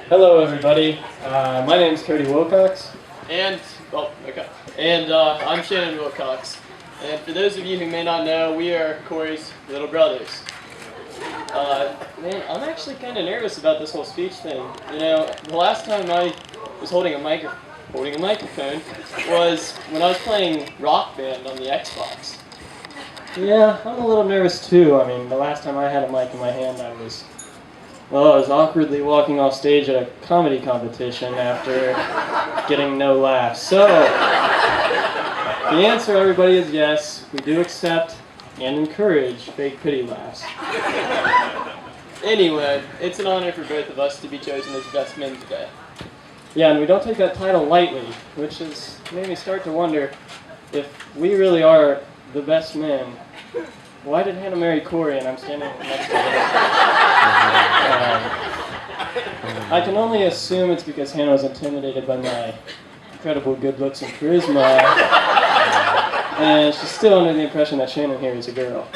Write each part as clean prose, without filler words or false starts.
Hello, everybody. My name is Cody Wilcox. And, I'm Shannon Wilcox. And for those of you who may not know, we are Corey's little brothers. Man, I'm actually kind of nervous about this whole speech thing. You know, the last time I was holding a microphone was when I was playing Rock Band on the Xbox. Yeah, I'm a little nervous too. I mean, the last time I had a mic in my hand, I was awkwardly walking off stage at a comedy competition after getting no laughs. So, the answer, everybody, is yes. We do accept and encourage fake pity laughs. Anyway, it's an honor for both of us to be chosen as best men today. Yeah, and we don't take that title lightly, which has made me start to wonder if we really are the best men. Why did Hannah marry Corey and I'm standing next to her? I can only assume it's because Hannah was intimidated by my incredible good looks and charisma, and she's still under the impression that Shannon here is a girl.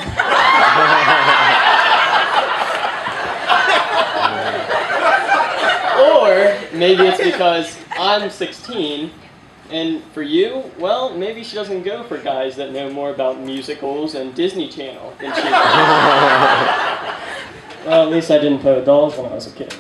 Or maybe it's because I'm 16, and for you, well, maybe she doesn't go for guys that know more about musicals and Disney Channel than she does. Well, at least I didn't play with dolls when I was a kid.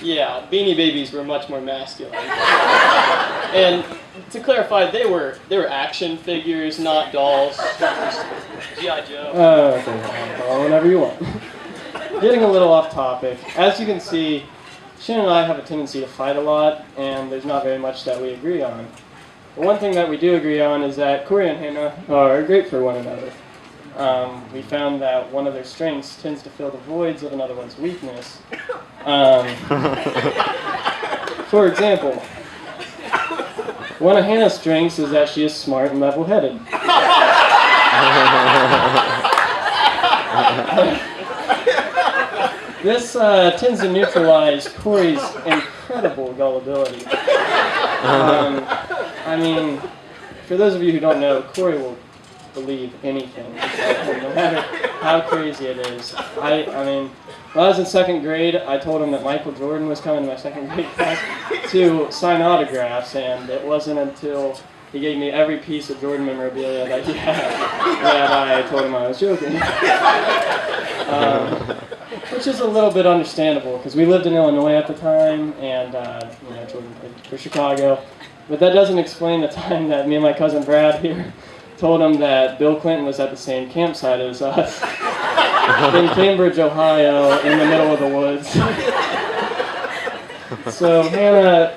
Yeah, Beanie Babies were much more masculine. And to clarify, they were action figures, not dolls. G.I. Joe. Okay, well, whenever you want. Getting a little off topic. As you can see, Shannon and I have a tendency to fight a lot, and there's not very much that we agree on. But one thing that we do agree on is that Corey and Hannah are great for one another. We found that one of their strengths tends to fill the voids of another one's weakness. For example, one of Hannah's strengths is that she is smart and level-headed. This tends to neutralize Corey's incredible gullibility. I mean, for those of you who don't know, Corey will believe anything, no matter how crazy it is. I mean, when I was in second grade, I told him that Michael Jordan was coming to my second grade class to sign autographs, and it wasn't until he gave me every piece of Jordan memorabilia that he had that I told him I was joking. Which is a little bit understandable, because we lived in Illinois at the time, and Jordan played for Chicago. But that doesn't explain the time that me and my cousin Brad here told him that Bill Clinton was at the same campsite as us in Cambridge, Ohio, in the middle of the woods. So Hannah,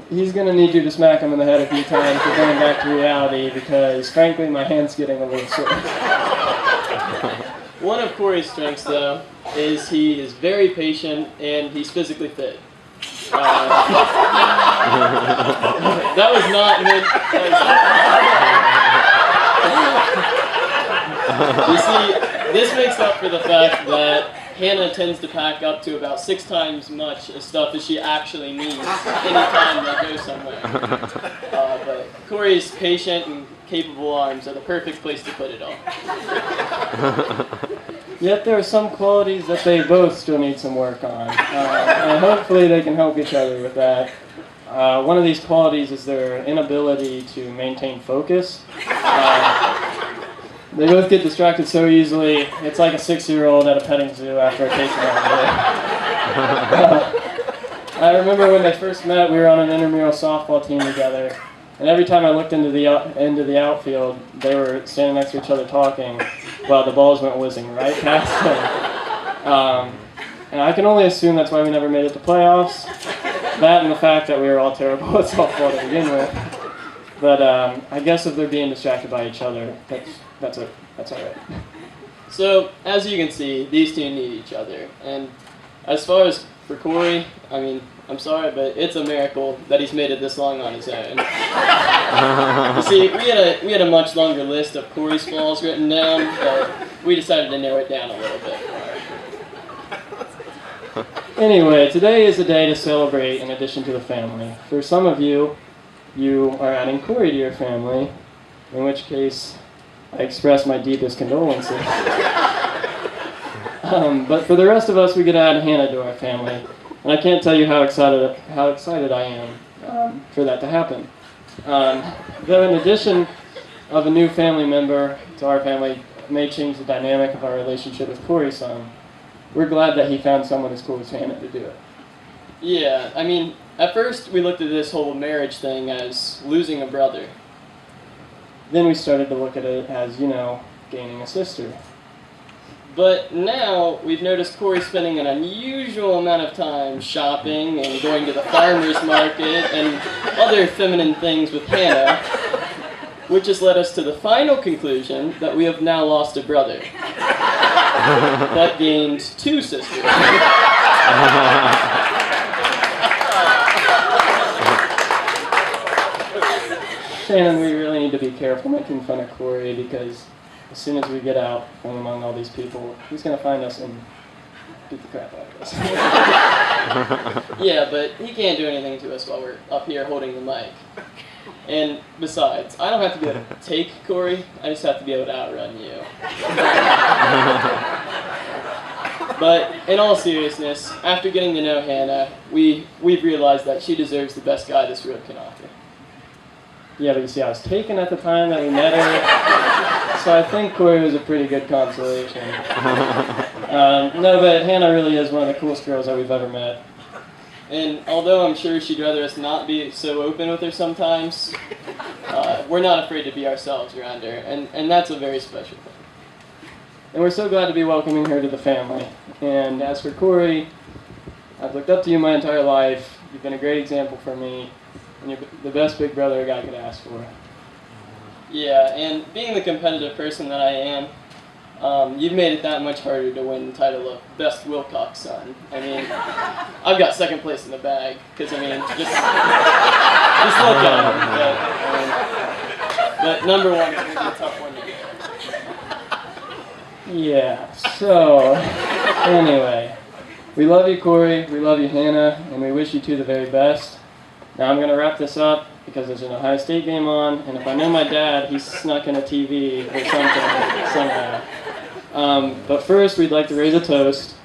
he's going to need you to smack him in the head a few times for going back to reality, because frankly my hand's getting a little sore. One of Corey's strengths, though, is he is very patient and he's physically fit. That was not meant. You see, this makes up for the fact that Hannah tends to pack up to about 6 times much of stuff as she actually needs anytime they go somewhere. But Corey's patient and capable arms are the perfect place to put it all. Yet there are some qualities that they both still need some work on, and hopefully they can help each other with that. One of these qualities is their inability to maintain focus. They both get distracted so easily. It's like a 6-year-old at a petting zoo after a case of I remember when they first met, we were on an intramural softball team together, and every time I looked into the outfield, they were standing next to each other talking, while the balls went whizzing right past them. And I can only assume that's why we never made it to playoffs. That and the fact that we were all terrible at softball to begin with. But I guess if they're being distracted by each other, that's all right. So, as you can see, these two need each other. And as far as for Corey, I mean, I'm sorry, but it's a miracle that he's made it this long on his own. You see, we had a much longer list of Corey's flaws written down, but we decided to narrow it down a little bit. Anyway, today is a day to celebrate in addition to the family. For some of you, you are adding Corey to your family, in which case I express my deepest condolences. But for the rest of us, we get to add Hannah to our family. And I can't tell you how excited I am for that to happen. Though in addition of a new family member to our family may change the dynamic of our relationship with Corey's son, we're glad that he found someone as cool as Hannah to do it. Yeah, I mean, at first we looked at this whole marriage thing as losing a brother. Then we started to look at it as, gaining a sister. But now we've noticed Corey spending an unusual amount of time shopping and going to the farmer's market and other feminine things with Hannah, which has led us to the final conclusion that we have now lost a brother, but gained two sisters. Shannon, we really need to be careful making fun of Corey because as soon as we get out from among all these people, he's going to find us and beat the crap out of us. Yeah, but he can't do anything to us while we're up here holding the mic. And besides, I don't have to be able to take Corey, I just have to be able to outrun you. But in all seriousness, after getting to know Hannah, we've realized that she deserves the best guy this world can offer. Yeah, but you see, I was taken at the time that we met her, so I think Corey was a pretty good consolation. No, but Hannah really is one of the coolest girls that we've ever met. And although I'm sure she'd rather us not be so open with her sometimes, we're not afraid to be ourselves around her, and that's a very special thing. And we're so glad to be welcoming her to the family. And as for Corey, I've looked up to you my entire life. You've been a great example for me, and you're the best big brother a guy could ask for. Yeah, and being the competitive person that I am, you've made it that much harder to win the title of Best Wilcox Son. I mean, I've got second place in the bag, because, I mean, just look at him. But number one is going to be a tough one to get. Yeah, so, anyway, we love you, Corey, we love you, Hannah, and we wish you two the very best. Now I'm going to wrap this up because there's an Ohio State game on, and if I know my dad, he's snuck in a TV or something somehow. But first, we'd like to raise a toast